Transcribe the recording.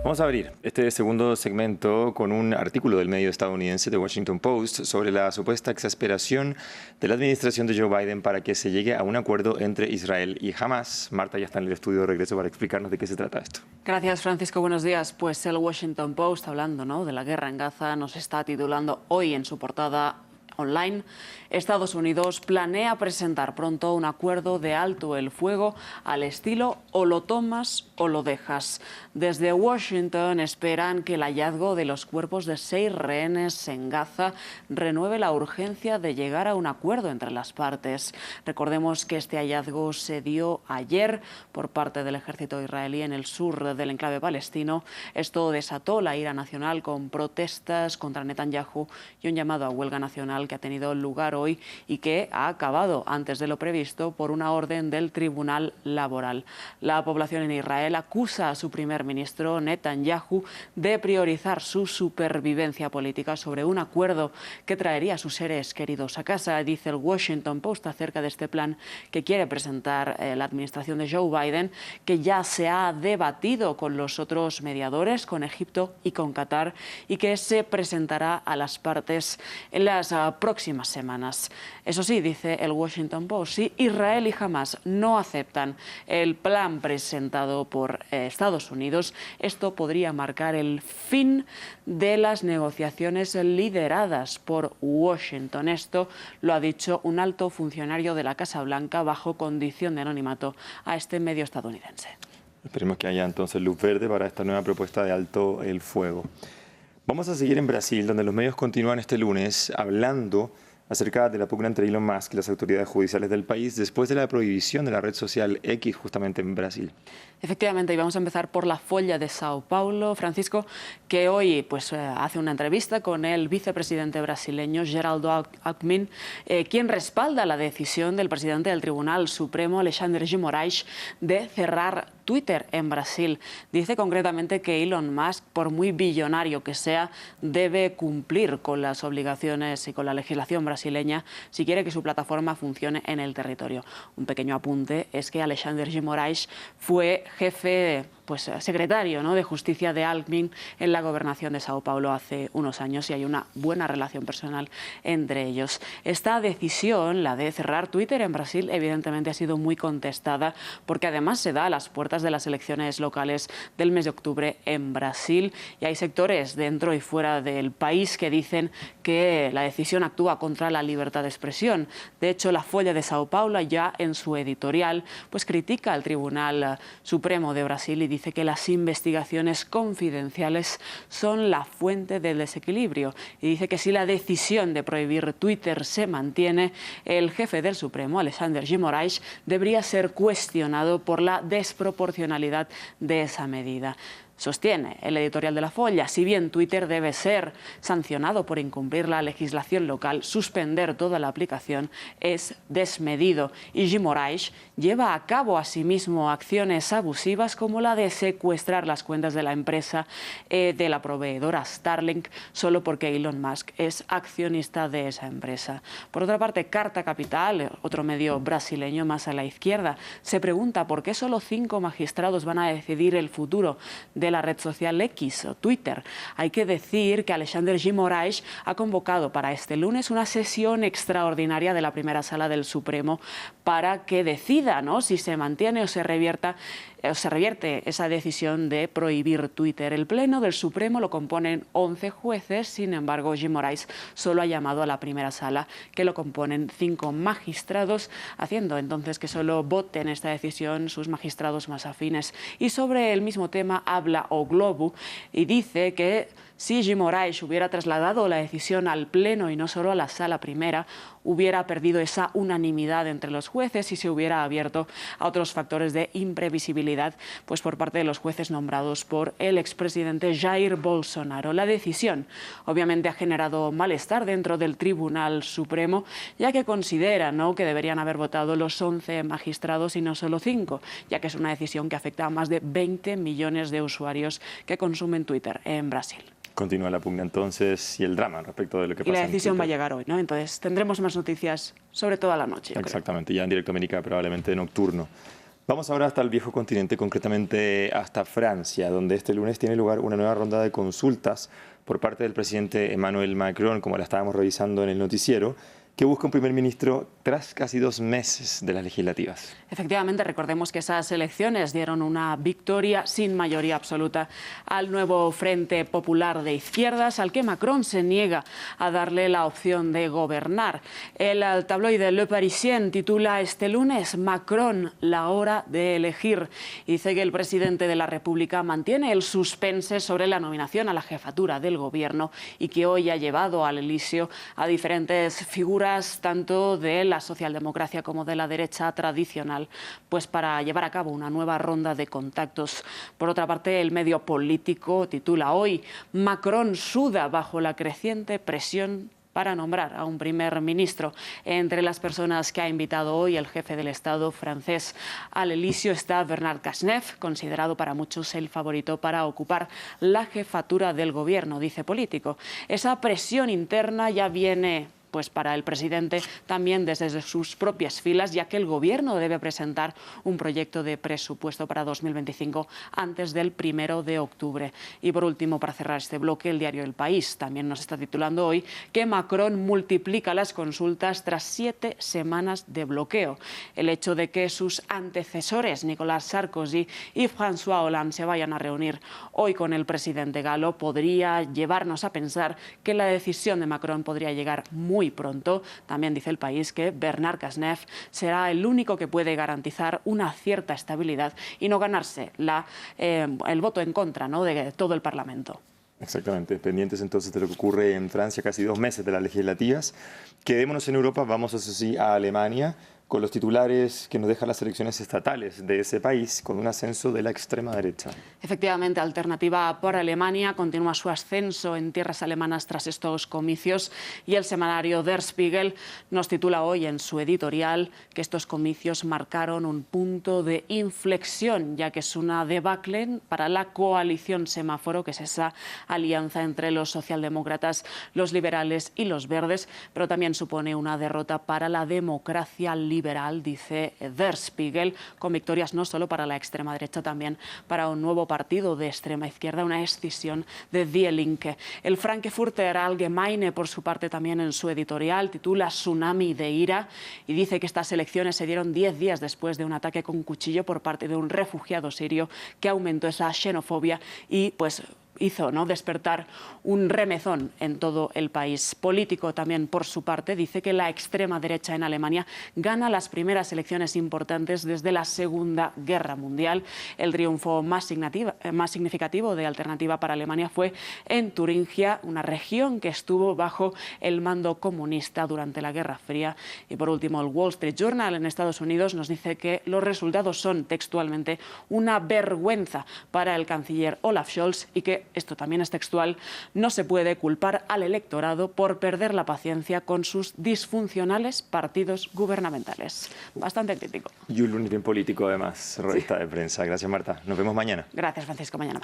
Vamos a abrir este segundo segmento con un artículo del medio estadounidense The Washington Post sobre la supuesta exasperación de la administración de Joe Biden para que se llegue a un acuerdo entre Israel y Hamas. Marta ya está en el estudio de regreso para explicarnos de qué se trata esto. Gracias, Francisco. Buenos días. Pues el Washington Post, hablando de la guerra en Gaza, nos está titulando hoy en su portada online: Estados Unidos planea presentar pronto un acuerdo de alto el fuego al estilo o lo tomas o lo dejas. Desde Washington esperan que el hallazgo de los cuerpos de 6 rehenes en Gaza renueve la urgencia de llegar a un acuerdo entre las partes. Recordemos que este hallazgo se dio ayer por parte del ejército israelí en el sur del enclave palestino. Esto desató la ira nacional con protestas contra Netanyahu y un llamado a huelga nacional que ha tenido lugar hoy y que ha acabado antes de lo previsto por una orden del Tribunal Laboral. La población en Israel acusa a su primer ministro Netanyahu de priorizar su supervivencia política sobre un acuerdo que traería a sus seres queridos a casa. Dice el Washington Post acerca de este plan que quiere presentar la administración de Joe Biden, que ya se ha debatido con los otros mediadores, con Egipto y con Qatar, y que se presentará a las partes en las próximas semanas. Eso sí, dice el Washington Post, si Israel y Hamas no aceptan el plan presentado por Estados Unidos, esto podría marcar el fin de las negociaciones lideradas por Washington. Esto lo ha dicho un alto funcionario de la Casa Blanca bajo condición de anonimato a este medio estadounidense. Esperemos que haya entonces luz verde para esta nueva propuesta de alto el fuego. Vamos a seguir en Brasil, donde los medios continúan este lunes hablando acerca de la pugna entre Elon Musk y las autoridades judiciales del país después de la prohibición de la red social X justamente en Brasil. Efectivamente, y vamos a empezar por la Folha de Sao Paulo, Francisco, que hoy hace una entrevista con el vicepresidente brasileño Geraldo Alckmin, quien respalda la decisión del presidente del Tribunal Supremo, Alexandre de Moraes, de cerrar Twitter en Brasil. Dice concretamente que Elon Musk, por muy billonario que sea, debe cumplir con las obligaciones y con la legislación brasileña si quiere que su plataforma funcione en el territorio. Un pequeño apunte es que Alexandre de Moraes fue jefe, secretario de Justicia de Alckmin en la gobernación de Sao Paulo hace unos años y hay una buena relación personal entre ellos. Esta decisión, la de cerrar Twitter en Brasil, evidentemente ha sido muy contestada porque además se da a las puertas de las elecciones locales del mes de octubre en Brasil y hay sectores dentro y fuera del país que dicen que la decisión actúa contra la libertad de expresión. De hecho, la Folha de Sao Paulo ya en su editorial critica al Tribunal Supremo de Brasil y dice que las investigaciones confidenciales son la fuente del desequilibrio y dice que si la decisión de prohibir Twitter se mantiene, el jefe del Supremo, Alexandre de Moraes, debería ser cuestionado por la desproporcionalidad de esa medida. Sostiene el editorial de la Folha, si bien Twitter debe ser sancionado por incumplir la legislación local, suspender toda la aplicación es desmedido. Y de Moraes lleva a cabo asimismo acciones abusivas como la de secuestrar las cuentas de la empresa de la proveedora Starlink solo porque Elon Musk es accionista de esa empresa. Por otra parte, Carta Capital, otro medio brasileño más a la izquierda, se pregunta por qué solo 5 magistrados van a decidir el futuro de la red social X o Twitter. Hay que decir que Alexandre de Moraes ha convocado para este lunes una sesión extraordinaria de la primera sala del Supremo para que decida si se mantiene o se revierte esa decisión de prohibir Twitter. El Pleno del Supremo lo componen 11 jueces, sin embargo, de Moraes solo ha llamado a la primera sala, que lo componen 5 magistrados, haciendo entonces que solo voten esta decisión sus magistrados más afines. Y sobre el mismo tema habla O Globo y dice que si de Moraes hubiera trasladado la decisión al Pleno y no solo a la sala primera, hubiera perdido esa unanimidad entre los jueces y se hubiera abierto a otros factores de imprevisibilidad por parte de los jueces nombrados por el expresidente Jair Bolsonaro. La decisión obviamente ha generado malestar dentro del Tribunal Supremo, ya que consideran que deberían haber votado los 11 magistrados y no solo 5, ya que es una decisión que afecta a más de 20 millones de usuarios que consumen Twitter en Brasil. Continúa la pugna entonces y el drama respecto de lo que pasa. Y la decisión va a llegar hoy, Entonces tendremos más noticias sobre toda la noche. Exactamente, ya en Directo América probablemente nocturno. Vamos ahora hasta el viejo continente, concretamente hasta Francia, donde este lunes tiene lugar una nueva ronda de consultas por parte del presidente Emmanuel Macron, como la estábamos revisando en el noticiero, que busca un primer ministro tras casi 2 meses de las legislativas. Efectivamente, recordemos que esas elecciones dieron una victoria sin mayoría absoluta al nuevo Frente Popular de Izquierdas, al que Macron se niega a darle la opción de gobernar. El tabloide Le Parisien titula este lunes "Macron, la hora de elegir". Y dice que el presidente de la República mantiene el suspense sobre la nominación a la jefatura del gobierno y que hoy ha llevado al Elíseo a diferentes figuras tanto de la socialdemocracia como de la derecha tradicional, pues para llevar a cabo una nueva ronda de contactos. Por otra parte, el medio político titula hoy "Macron suda bajo la creciente presión para nombrar a un primer ministro". Entre las personas que ha invitado hoy el jefe del Estado francés al Elíseo está Bernard Cazeneuve, considerado para muchos el favorito para ocupar la jefatura del gobierno, dice Político. Esa presión interna ya viene pues para el presidente también desde sus propias filas, ya que el gobierno debe presentar un proyecto de presupuesto para 2025 antes del 1 de octubre. Y por último, para cerrar este bloque, el diario El País también nos está titulando hoy que Macron multiplica las consultas tras 7 semanas de bloqueo. El hecho de que sus antecesores, Nicolas Sarkozy y François Hollande, se vayan a reunir hoy con el presidente galo podría llevarnos a pensar que la decisión de Macron podría llegar muy pronto. También dice El País que Bernard Cazeneuve será el único que puede garantizar una cierta estabilidad y no ganarse el voto en contra, ¿no?, de todo el Parlamento. Exactamente, pendientes entonces de lo que ocurre en Francia, casi 2 meses de las legislativas. Quedémonos en Europa, vamos eso sí a Alemania, con los titulares que nos dejan las elecciones estatales de ese país, con un ascenso de la extrema derecha. Efectivamente, Alternativa por Alemania continúa su ascenso en tierras alemanas tras estos comicios y el semanario Der Spiegel nos titula hoy en su editorial que estos comicios marcaron un punto de inflexión, ya que es una debacle para la coalición semáforo, que es esa alianza entre los socialdemócratas, los liberales y los verdes, pero también supone una derrota para la democracia liberal, dice Der Spiegel, con victorias no solo para la extrema derecha, también para un nuevo partido de extrema izquierda, una escisión de Die Linke. El Frankfurter Allgemeine, por su parte, también en su editorial, titula "Tsunami de ira" y dice que estas elecciones se dieron 10 días después de un ataque con cuchillo por parte de un refugiado sirio que aumentó esa xenofobia y pues hizo despertar un remezón en todo el país. Político también, por su parte, dice que la extrema derecha en Alemania gana las primeras elecciones importantes desde la Segunda Guerra Mundial. El triunfo más significativo de Alternativa para Alemania fue en Turingia, una región que estuvo bajo el mando comunista durante la Guerra Fría. Y por último, el Wall Street Journal en Estados Unidos nos dice que los resultados son textualmente una vergüenza para el canciller Olaf Scholz y que, esto también es textual, no se puede culpar al electorado por perder la paciencia con sus disfuncionales partidos gubernamentales. Bastante crítico. Y un lunes bien político, además, revista de prensa. Gracias, Marta. Nos vemos mañana. Gracias, Francisco. Mañana.